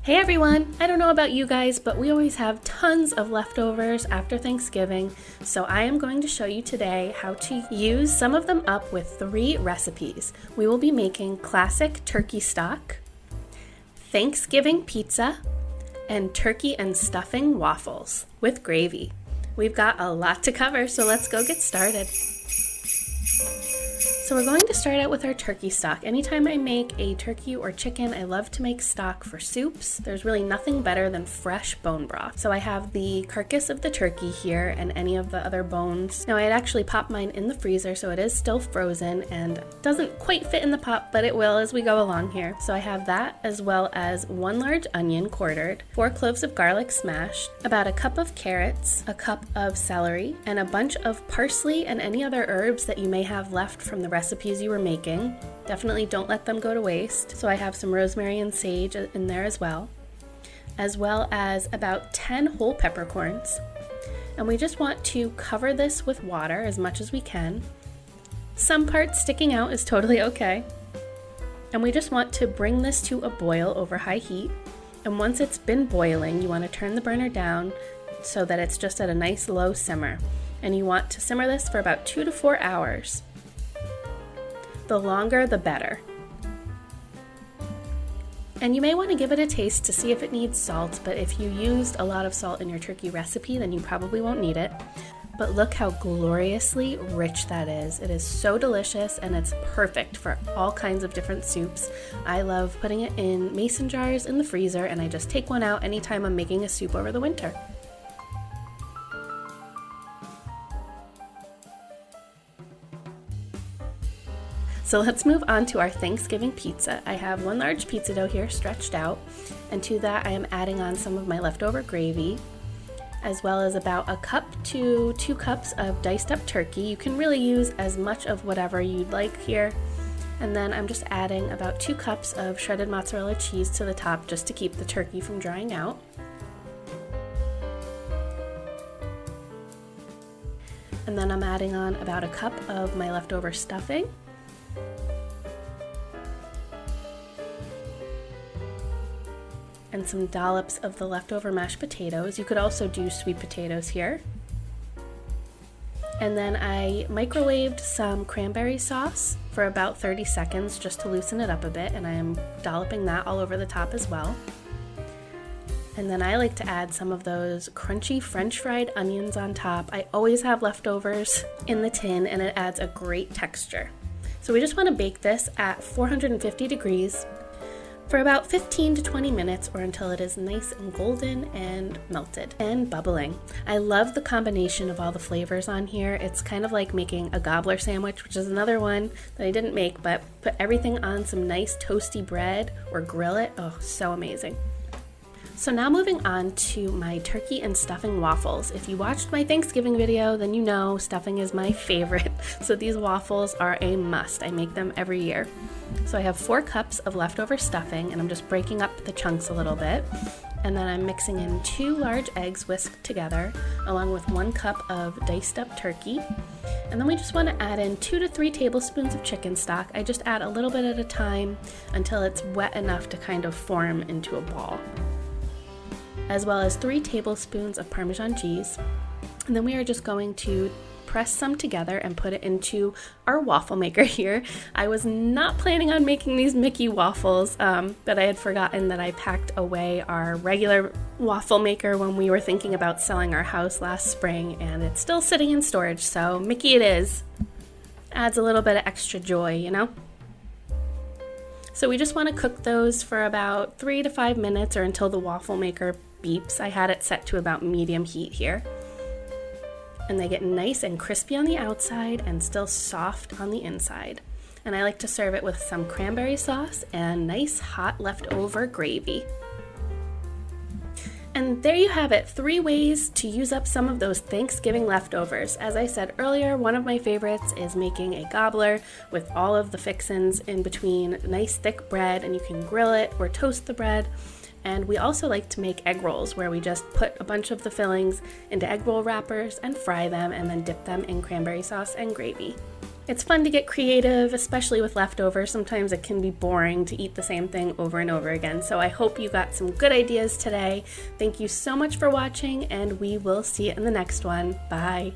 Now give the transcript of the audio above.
Hey everyone! I don't know about you guys, but we always have tons of leftovers after Thanksgiving, so I am going to show you today how to use some of them up with 3 recipes. We will be making classic turkey stock, Thanksgiving pizza, and turkey and stuffing waffles with gravy. We've got a lot to cover, so let's go get started. So we're going to start out with our turkey stock. Anytime I make a turkey or chicken, I love to make stock for soups. There's really nothing better than fresh bone broth. So I have the carcass of the turkey here and any of the other bones. Now I had actually popped mine in the freezer, so it is still frozen and doesn't quite fit in the pot, but it will as we go along here. So I have that, as well as 1 large onion quartered, 4 cloves of garlic smashed, about a cup of carrots, a cup of celery, and a bunch of parsley and any other herbs that you may have left from the recipes you were making. Definitely don't let them go to waste. So I have some rosemary and sage in there as well as about 10 whole peppercorns. And we just want to cover this with water as much as we can. Some parts sticking out is totally okay. And we just want to bring this to a boil over high heat. And once it's been boiling, you want to turn the burner down so that it's just at a nice low simmer. And you want to simmer this for about 2 to 4 hours. The longer, the better. And you may want to give it a taste to see if it needs salt, but if you used a lot of salt in your turkey recipe, then you probably won't need it. But look how gloriously rich that is. It is so delicious, and it's perfect for all kinds of different soups. I love putting it in mason jars in the freezer, and I just take one out anytime I'm making a soup over the winter. So let's move on to our Thanksgiving pizza. I have 1 large pizza dough here stretched out, and to that I am adding on some of my leftover gravy, as well as about 1 cup to 2 cups of diced up turkey. You can really use as much of whatever you'd like here. And then I'm just adding about 2 cups of shredded mozzarella cheese to the top just to keep the turkey from drying out. And then I'm adding on about 1 cup of my leftover stuffing. And some dollops of the leftover mashed potatoes. You could also do sweet potatoes here. And then I microwaved some cranberry sauce for about 30 seconds just to loosen it up a bit, and I am dolloping that all over the top as well. And then I like to add some of those crunchy French fried onions on top. I always have leftovers in the tin, and it adds a great texture. So we just want to bake this at 450 degrees for about 15 to 20 minutes, or until it is nice and golden and melted and bubbling. I love the combination of all the flavors on here. It's kind of like making a gobbler sandwich, which is another one that I didn't make, but put everything on some nice toasty bread or grill it. Oh, so amazing. So now moving on to my turkey and stuffing waffles. If you watched my Thanksgiving video, then you know stuffing is my favorite. So these waffles are a must. I make them every year. So I have 4 cups of leftover stuffing, and I'm just breaking up the chunks a little bit. And then I'm mixing in 2 large eggs whisked together, along with 1 cup of diced up turkey. And then we just want to add in 2 to 3 tablespoons of chicken stock. I just add a little bit at a time until it's wet enough to kind of form into a ball, as well as 3 tablespoons of Parmesan cheese. And then we are just going to press some together and put it into our waffle maker here. I was not planning on making these Mickey waffles, but I had forgotten that I packed away our regular waffle maker when we were thinking about selling our house last spring, and it's still sitting in storage, so Mickey it is. Adds a little bit of extra joy, you know? So we just want to cook those for about 3 to 5 minutes, or until the waffle maker beeps. I had it set to about medium heat here. And they get nice and crispy on the outside and still soft on the inside. And I like to serve it with some cranberry sauce and nice hot leftover gravy. And there you have it, 3 ways to use up some of those Thanksgiving leftovers. As I said earlier, one of my favorites is making a gobbler with all of the fixins in between, nice thick bread, and you can grill it or toast the bread. And we also like to make egg rolls, where we just put a bunch of the fillings into egg roll wrappers and fry them, and then dip them in cranberry sauce and gravy. It's fun to get creative, especially with leftovers. Sometimes it can be boring to eat the same thing over and over again. So I hope you got some good ideas today. Thank you so much for watching, and we will see you in the next one. Bye.